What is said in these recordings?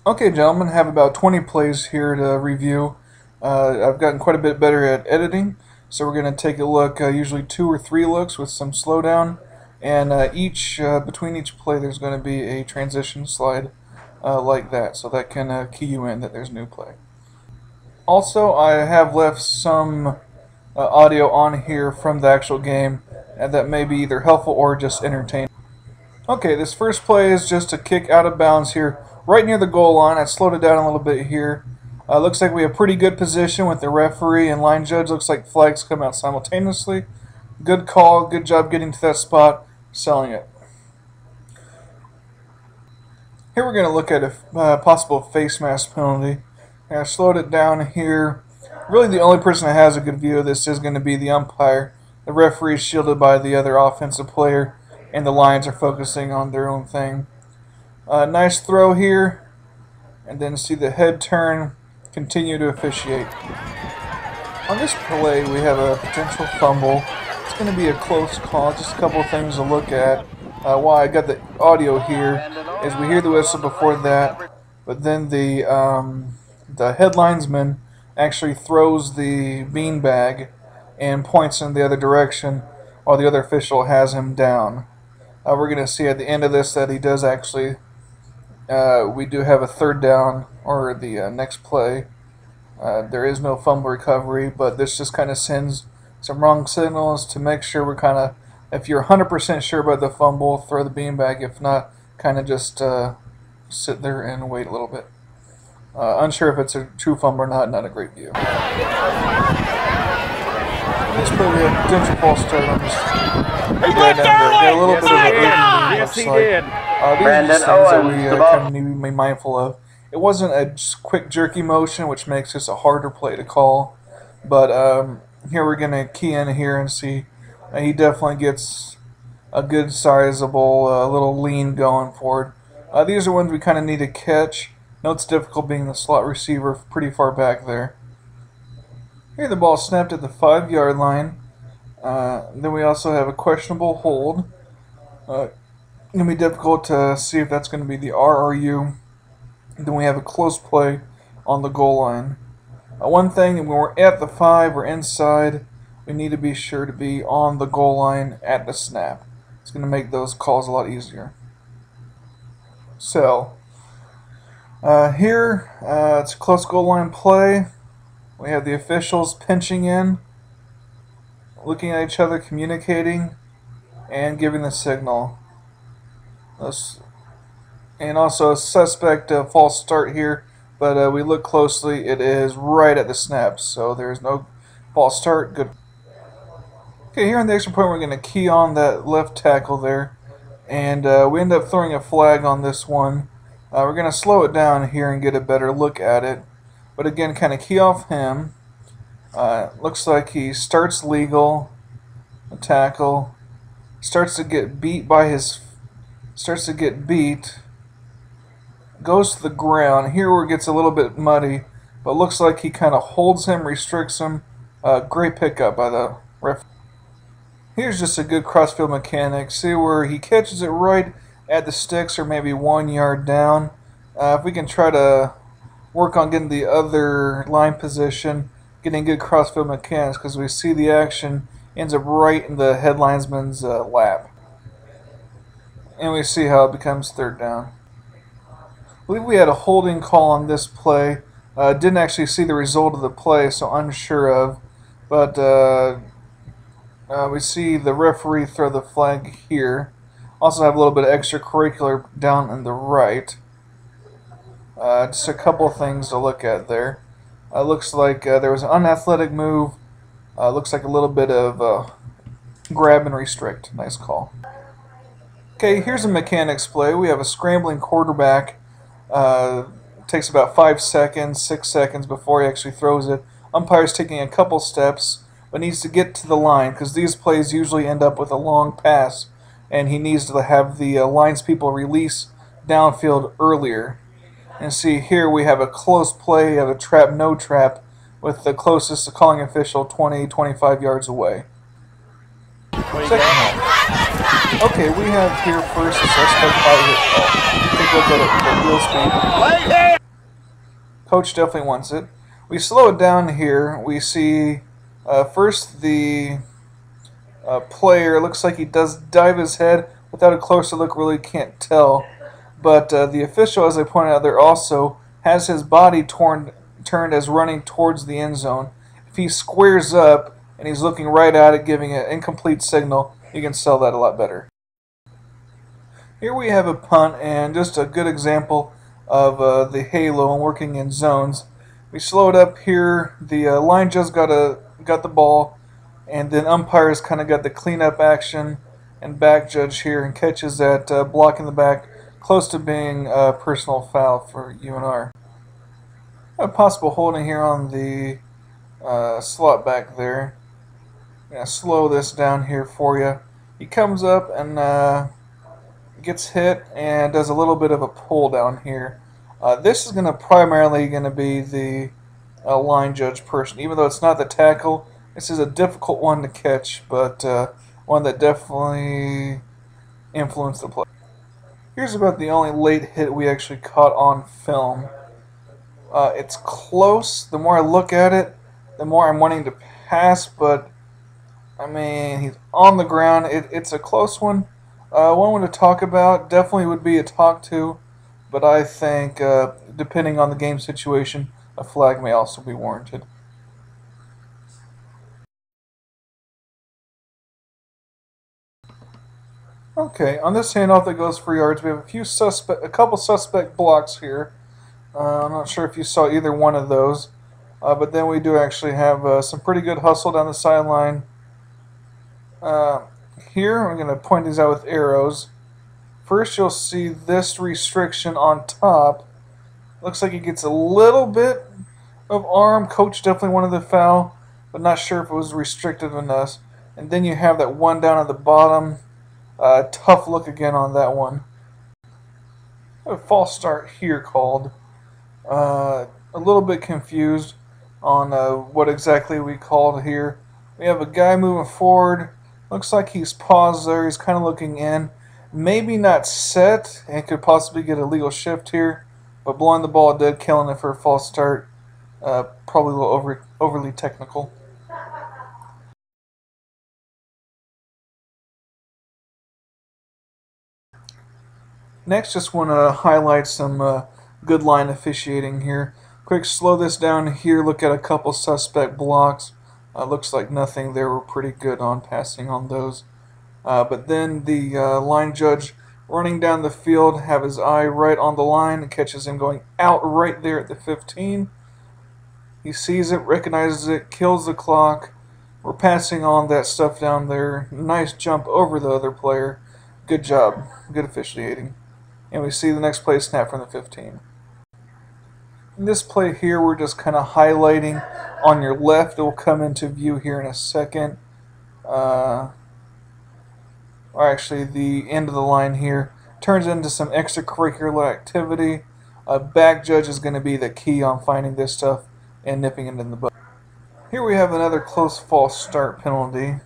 Okay, gentlemen, have about 20 plays here to review. I've gotten quite a bit better at editing, so we're going to take a look, usually 2 or 3 looks with some slowdown, and between each play there's going to be a transition slide like that, so that can key you in that there's new play. Also, I have left some audio on here from the actual game, and that may be either helpful or just entertaining. Okay, this first play is just a kick out of bounds here, right near the goal line. I slowed it down a little bit here. Looks like we have pretty good position with the referee and line judge. Looks like flags come out simultaneously. Good call, good job getting to that spot, selling it. Here we're going to look at a possible face mask penalty. I slowed it down here. Really the only person that has a good view of this is going to be the umpire. The referee is shielded by the other offensive player, and the Lions are focusing on their own thing. Nice throw here, and then see the head turn, continue to officiate. On this play we have a potential fumble. It's going to be a close call, just a couple of things to look at. Why I got the audio here is we hear the whistle before that, but then the head linesman actually throws the beanbag and points in the other direction while the other official has him down. We're going to see at the end of this that he does actually, we do have a third down, or the next play. There is no fumble recovery, but this just kind of sends some wrong signals to make sure we're kind of, if you're 100% sure about the fumble, throw the beanbag. If not, kind of just sit there and wait a little bit. Unsure if it's a true fumble or not a great view. This play we have potential false start on this. Got a little bit of a Yes, he did. These are just things that we kind of need to be mindful of. It wasn't a quick jerky motion, which makes this a harder play to call. But here we're going to key in here and see he definitely gets a good sizable little lean going forward. These are ones we kind of need to catch. No, it's difficult being the slot receiver pretty far back there. Here the ball snapped at the 5-yard line. Then we also have a questionable hold. It's going to be difficult to see if that's going to be the R or U. Then we have a close play on the goal line. One thing, when we're at the 5 or inside, we need to be sure to be on the goal line at the snap. It's going to make those calls a lot easier. So, here, it's a close goal line play. We have the officials pinching in, looking at each other, communicating, and giving the signal. And also a suspect false start here, but we look closely, it is right at the snap, so there is no false start. Good. Okay, here on the extra point we're going to key on that left tackle there, and we end up throwing a flag on this one. We're going to slow it down here and get a better look at it. But again, kind of key off him. Looks like he starts legal, a tackle, starts to get beat, goes to the ground. Here where it gets a little bit muddy, but looks like he kind of holds him, restricts him. Great pickup by the ref. Here's just a good crossfield mechanic. See where he catches it right at the sticks or maybe 1 yard down. If we can try to work on getting the other line position, getting good crossfield mechanics, because we see the action ends up right in the head linesman's lap. And we see how it becomes third down. I believe we had a holding call on this play. Didn't actually see the result of the play, so unsure of. But we see the referee throw the flag here. Also have a little bit of extracurricular down on the right. Just a couple of things to look at there. Looks like there was an unathletic move. Looks like a little bit of grab and restrict. Nice call. Okay, here's a mechanics play. We have a scrambling quarterback. Takes about 5 seconds, 6 seconds before he actually throws it. Umpire's taking a couple steps, but needs to get to the line, because these plays usually end up with a long pass, and he needs to have the lines people release downfield earlier. And see here we have a close play of a trap, no trap, with the closest calling official 20-25 yards away. Second half. Okay, we have here first a suspect high hit call. Take a look at it, the wheel speed. Coach definitely wants it. We slow it down here. We see first the player. Looks like he does dive his head. Without a closer look, really can't tell. But the official, as I pointed out there, also has his body turned as running towards the end zone. If he squares up and he's looking right at it, giving an incomplete signal, you can sell that a lot better. Here we have a punt, and just a good example of the halo and working in zones. We slow it up here. The line just got the ball, and then umpires kind of got the cleanup action, and back judge here and catches that block in the back, close to being a personal foul for UNR. A possible holding here on the slot back there. I'm going to slow this down here for you. He comes up and gets hit and does a little bit of a pull down here. This is primarily going to be the line judge person. Even though it's not the tackle, this is a difficult one to catch, but one that definitely influenced the play. Here's about the only late hit we actually caught on film. It's close. The more I look at it, the more I'm wanting to pass, but I mean, he's on the ground. It's a close one. One to talk about definitely would be a talk to, but I think depending on the game situation, a flag may also be warranted. Okay, on this handoff that goes for yards, we have a couple suspect blocks here. I'm not sure if you saw either one of those, but then we do actually have some pretty good hustle down the sideline. Here, I'm going to point these out with arrows. First, you'll see this restriction on top. Looks like he gets a little bit of arm. Coach definitely wanted the foul, but not sure if it was restrictive enough. And then you have that one down at the bottom. Tough look again on that one. A false start here called. A little bit confused on what exactly we called here. We have a guy moving forward. Looks like he's paused there. He's kind of looking in. Maybe not set and could possibly get a legal shift here, but blowing the ball dead, killing it for a false start. Probably a little overly technical. Next, just want to highlight some good line officiating here. Quick, slow this down here. Look at a couple suspect blocks. Looks like nothing there. We're pretty good on passing on those. But then the line judge running down the field, have his eye right on the line, and catches him going out right there at the 15. He sees it, recognizes it, kills the clock. We're passing on that stuff down there. Nice jump over the other player. Good job. Good officiating. And we see the next play snap from the 15. In this play here, we're just kind of highlighting on your left. It will come into view here in a second. Or actually, the end of the line here turns into some extracurricular activity. A back judge is going to be the key on finding this stuff and nipping it in the butt. Here we have another close false start penalty.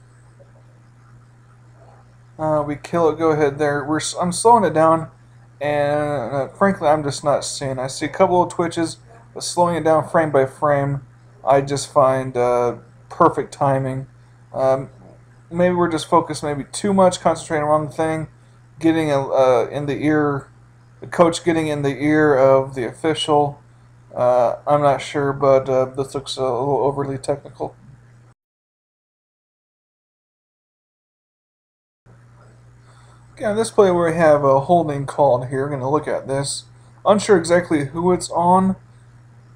We kill it. Go ahead there. I'm slowing it down. And frankly, I'm just not seeing. I see a couple of twitches, but slowing it down frame by frame, I just find perfect timing. Maybe we're just focused maybe too much, concentrating on one thing, getting in the ear, the coach getting in the ear of the official. I'm not sure, but this looks a little overly technical. Okay, on this play we have a holding called here. We're going to look at this. Unsure exactly who it's on,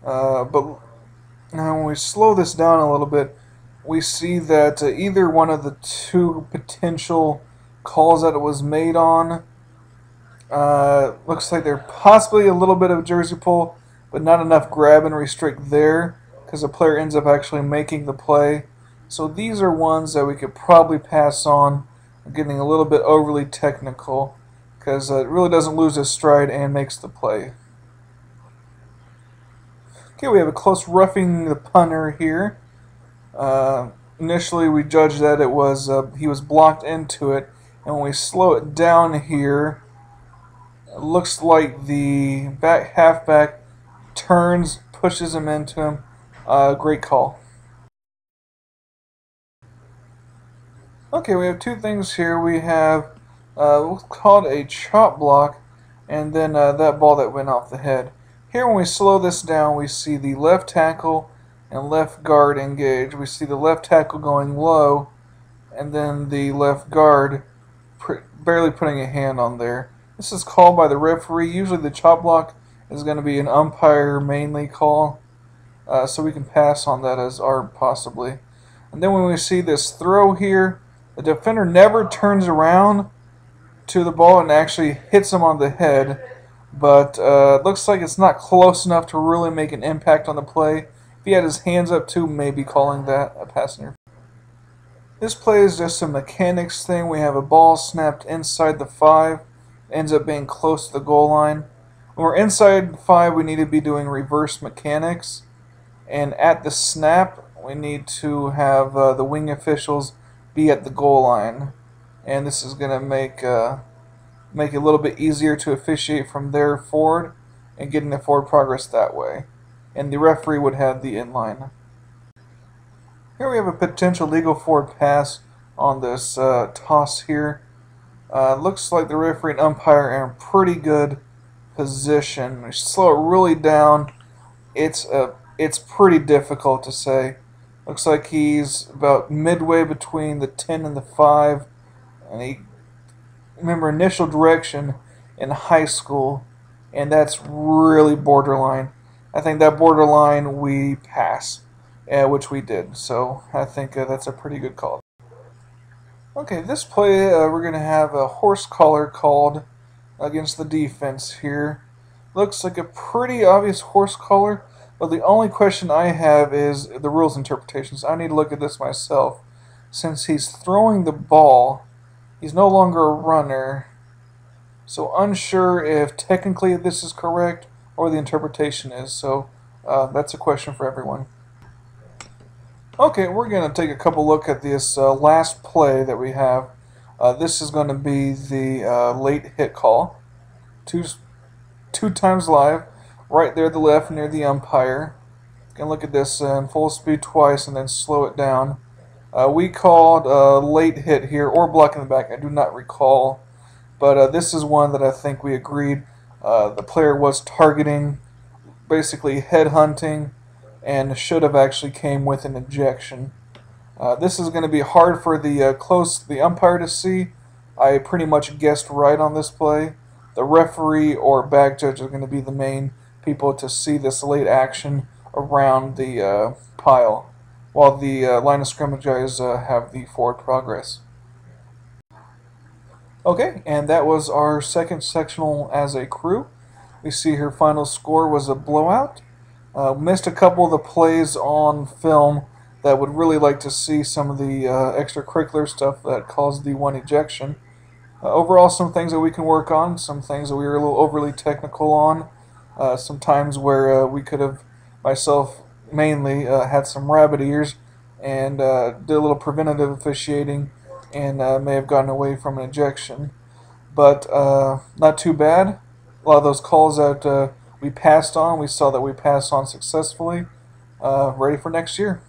but now when we slow this down a little bit, we see that either one of the two potential calls that it was made on looks like they're possibly a little bit of jersey pull, but not enough grab and restrict there because the player ends up actually making the play. So these are ones that we could probably pass on. Getting a little bit overly technical because it really doesn't lose its stride and makes the play. Okay, we have a close roughing the punter here. Initially, we judged that it was he was blocked into it. And when we slow it down here, it looks like the halfback turns, pushes him into him. Great call. Okay, we have two things here. We have what's called a chop block, and then that ball that went off the head. Here, when we slow this down, we see the left tackle and left guard engage. We see the left tackle going low, and then the left guard barely putting a hand on there. This is called by the referee. Usually the chop block is going to be an umpire mainly call, so we can pass on that as our possibly. And then when we see this throw here, the defender never turns around to the ball and actually hits him on the head, but it looks like it's not close enough to really make an impact on the play. If he had his hands up too, maybe calling that a pass interference. This play is just a mechanics thing. We have a ball snapped inside the 5. Ends up being close to the goal line. When we're inside 5, we need to be doing reverse mechanics. And at the snap, we need to have the wing officials be at the goal line. And this is going to make it a little bit easier to officiate from there forward and getting the forward progress that way. And the referee would have the inline. Here we have a potential legal forward pass on this toss here. Looks like the referee and umpire are in pretty good position. We slow it really down. It's pretty difficult to say. Looks like he's about midway between the 10 and the 5. And remember, initial direction in high school, and that's really borderline. I think that borderline we pass. Which we did, so I think that's a pretty good call. Okay, this play we're going to have a horse collar called against the defense here. Looks like a pretty obvious horse collar, but the only question I have is the rules interpretations. I need to look at this myself. Since he's throwing the ball, he's no longer a runner, so unsure if technically this is correct or the interpretation is, so that's a question for everyone. Okay, we're going to take a couple look at this last play that we have. This is going to be the late hit call. Two times live, right there to the left near the umpire. Going to look at this in full speed twice and then slow it down. We called late hit here, or block in the back, I do not recall. But this is one that I think we agreed the player was targeting, basically headhunting, and should have actually came with an ejection. This is going to be hard for the umpire to see. I pretty much guessed right on this play. The referee or back judge are going to be the main people to see this late action around the pile, while the line of scrimmage guys have the forward progress. Okay, and that was our second sectional as a crew. We see her final score was a blowout. Missed a couple of the plays on film that would really like to see some of the extracurricular stuff that caused the one ejection. Overall, some things that we can work on, some things that we were a little overly technical on, some times where we could have, myself mainly, had some rabbit ears and did a little preventative officiating and may have gotten away from an ejection. But not too bad. A lot of those calls that we passed on, we saw that we passed on successfully. Ready for next year.